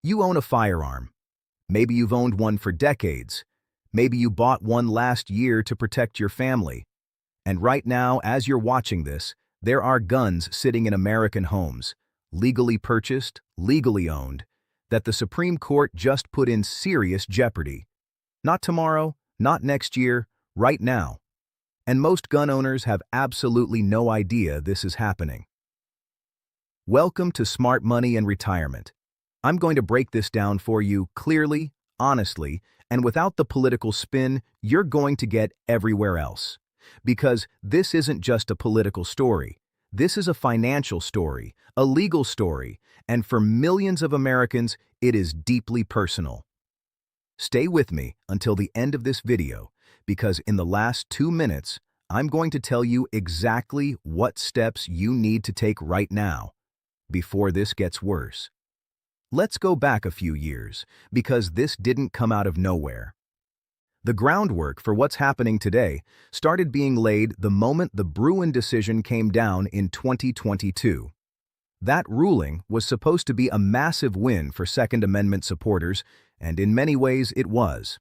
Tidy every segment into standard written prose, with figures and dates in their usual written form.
You own a firearm. Maybe you've owned one for decades. Maybe you bought one last year to protect your family. And right now, as you're watching this, there are guns sitting in American homes, legally purchased, legally owned, that the Supreme Court just put in serious jeopardy. Not tomorrow, not next year, right now. And most gun owners have absolutely no idea this is happening. Welcome to Smart Money and Retirement. I'm going to break this down for you clearly, honestly, and without the political spin you're going to get everywhere else. Because this isn't just a political story. This is a financial story, a legal story, and for millions of Americans, it is deeply personal. Stay with me until the end of this video, because in the last 2 minutes, I'm going to tell you exactly what steps you need to take right now, before this gets worse. Let's go back a few years, because this didn't come out of nowhere. The groundwork for what's happening today started being laid the moment the Bruen decision came down in 2022. That ruling was supposed to be a massive win for Second Amendment supporters, and in many ways it was.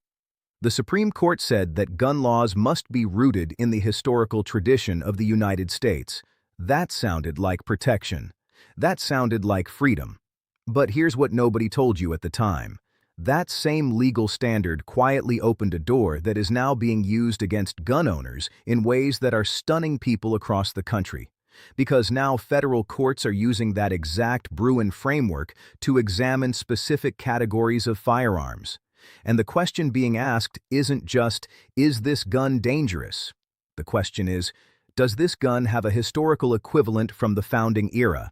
The Supreme Court said that gun laws must be rooted in the historical tradition of the United States. That sounded like protection. That sounded like freedom. But here's what nobody told you at the time. That same legal standard quietly opened a door that is now being used against gun owners in ways that are stunning people across the country. Because now federal courts are using that exact Bruen framework to examine specific categories of firearms. And the question being asked isn't just, is this gun dangerous? The question is, does this gun have a historical equivalent from the founding era?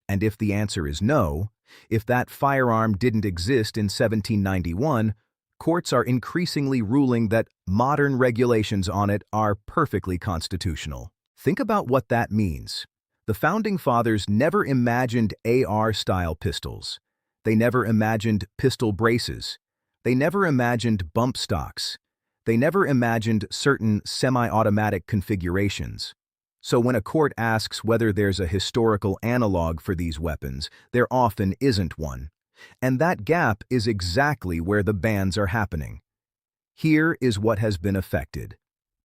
And if the answer is no, if that firearm didn't exist in 1791, courts are increasingly ruling that modern regulations on it are perfectly constitutional. Think about what that means. The Founding Fathers never imagined AR-style pistols. They never imagined pistol braces. They never imagined bump stocks. They never imagined certain semi-automatic configurations. So when a court asks whether there's a historical analog for these weapons, there often isn't one. And that gap is exactly where the bans are happening. Here is what has been affected.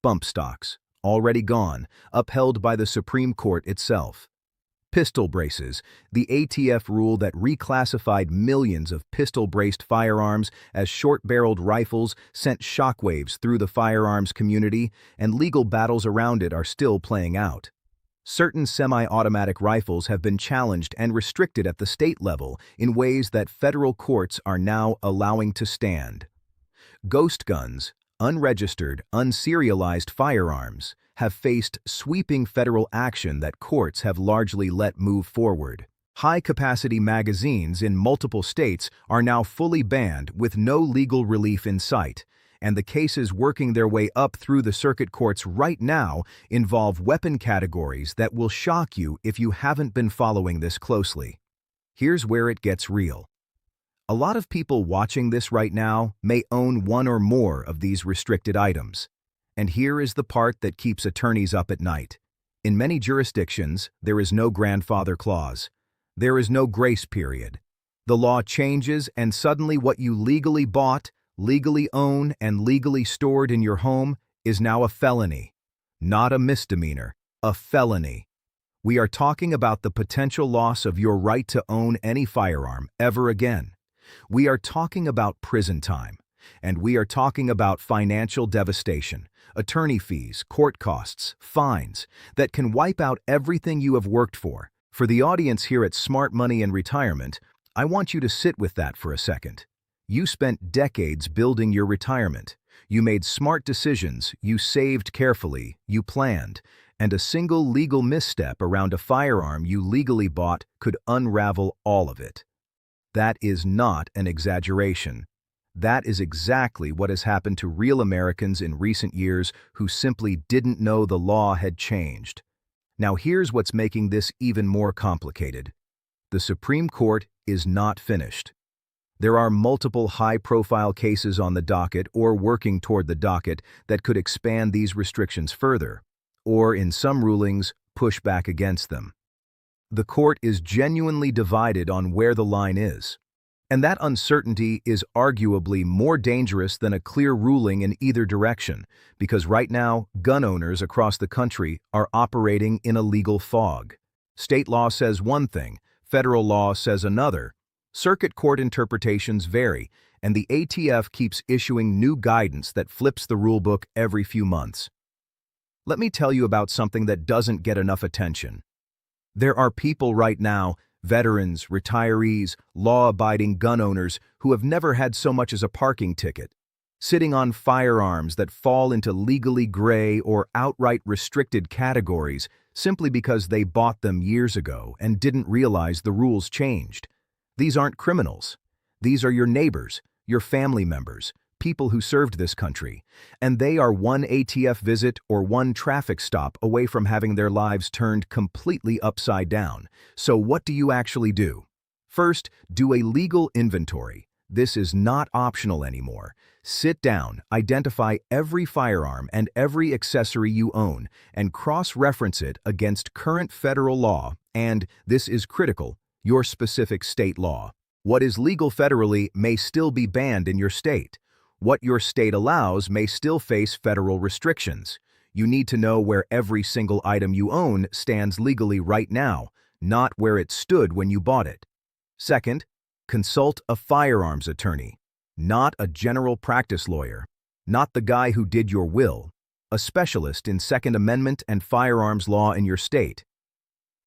Bump stocks, already gone, upheld by the Supreme Court itself. Pistol braces, the ATF rule that reclassified millions of pistol-braced firearms as short-barreled rifles sent shockwaves through the firearms community, and legal battles around it are still playing out. Certain semi-automatic rifles have been challenged and restricted at the state level in ways that federal courts are now allowing to stand. Ghost guns, unregistered, unserialized firearms, have faced sweeping federal action that courts have largely let move forward. High-capacity magazines in multiple states are now fully banned with no legal relief in sight, and the cases working their way up through the circuit courts right now involve weapon categories that will shock you if you haven't been following this closely. Here's where it gets real. A lot of people watching this right now may own one or more of these restricted items. And here is the part that keeps attorneys up at night. In many jurisdictions, there is no grandfather clause. There is no grace period. The law changes, and suddenly what you legally bought, legally own, and legally stored in your home is now a felony. Not a misdemeanor, a felony. We are talking about the potential loss of your right to own any firearm ever again. We are talking about prison time. And we are talking about financial devastation, attorney fees, court costs, fines, that can wipe out everything you have worked for. For the audience here at Smart Money and Retirement, I want you to sit with that for a second. You spent decades building your retirement. You made smart decisions, you saved carefully, you planned, and a single legal misstep around a firearm you legally bought could unravel all of it. That is not an exaggeration. That is exactly what has happened to real Americans in recent years who simply didn't know the law had changed. Now here's what's making this even more complicated. The Supreme Court is not finished. There are multiple high-profile cases on the docket or working toward the docket that could expand these restrictions further, or in some rulings, push back against them. The court is genuinely divided on where the line is. And that uncertainty is arguably more dangerous than a clear ruling in either direction, because right now, gun owners across the country are operating in a legal fog. State law says one thing, federal law says another. Circuit court interpretations vary, and the ATF keeps issuing new guidance that flips the rulebook every few months. Let me tell you about something that doesn't get enough attention. There are people right now, veterans, retirees, law-abiding gun owners who have never had so much as a parking ticket, sitting on firearms that fall into legally gray or outright restricted categories simply because they bought them years ago and didn't realize the rules changed. These aren't criminals. These are your neighbors, your family members, people who served this country, and they are one ATF visit or one traffic stop away from having their lives turned completely upside down. So what do you actually do? First, do a legal inventory. This is not optional anymore. Sit down, identify every firearm and every accessory you own, and cross-reference it against current federal law and, this is critical, your specific state law. What is legal federally may still be banned in your state. What your state allows may still face federal restrictions. You need to know where every single item you own stands legally right now, not where it stood when you bought it. Second, consult a firearms attorney, not a general practice lawyer, not the guy who did your will, a specialist in Second Amendment and firearms law in your state.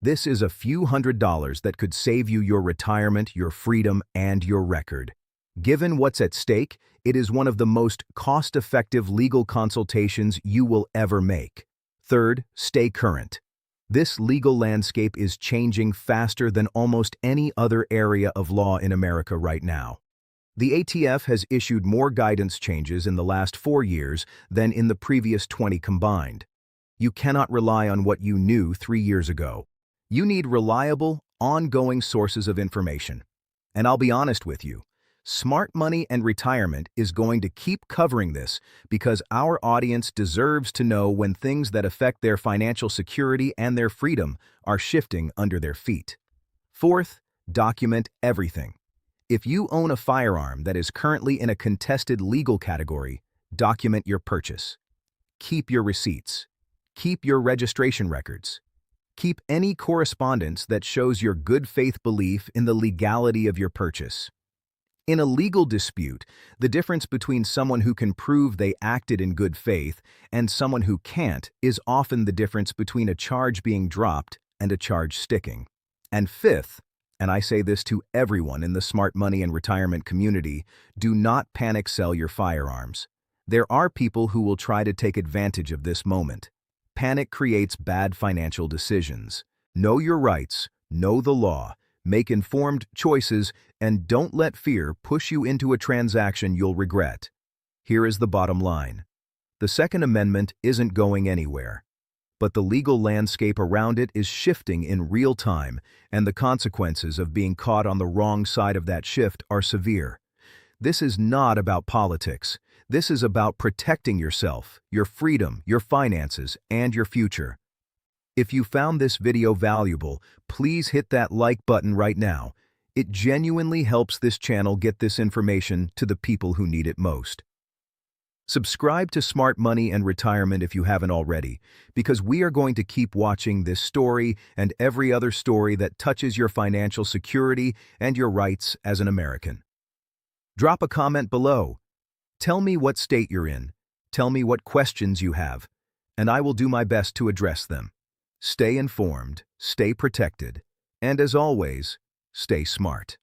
This is a few $100s that could save you your retirement, your freedom, and your record. Given what's at stake, it is one of the most cost-effective legal consultations you will ever make. Third, stay current. This legal landscape is changing faster than almost any other area of law in America right now. The ATF has issued more guidance changes in the last 4 years than in the previous 20 combined. You cannot rely on what you knew 3 years ago. You need reliable, ongoing sources of information. And I'll be honest with you, Smart Money and Retirement is going to keep covering this because our audience deserves to know when things that affect their financial security and their freedom are shifting under their feet. Fourth, document everything. If you own a firearm that is currently in a contested legal category, document your purchase. Keep your receipts. Keep your registration records. Keep any correspondence that shows your good faith belief in the legality of your purchase. In a legal dispute, the difference between someone who can prove they acted in good faith and someone who can't is often the difference between a charge being dropped and a charge sticking. And fifth, and I say this to everyone in the Smart Money and Retirement community, do not panic sell your firearms. There are people who will try to take advantage of this moment. Panic creates bad financial decisions. Know your rights, know the law, make informed choices, and don't let fear push you into a transaction you'll regret. Here is the bottom line. The Second Amendment isn't going anywhere, but the legal landscape around it is shifting in real time, and the consequences of being caught on the wrong side of that shift are severe. This is not about politics. This is about protecting yourself, your freedom, your finances, and your future. If you found this video valuable, please hit that like button right now. It genuinely helps this channel get this information to the people who need it most. Subscribe to Smart Money and Retirement if you haven't already, because we are going to keep watching this story and every other story that touches your financial security and your rights as an American. Drop a comment below. Tell me what state you're in. Tell me what questions you have, and I will do my best to address them. Stay informed, stay protected, and as always, stay smart.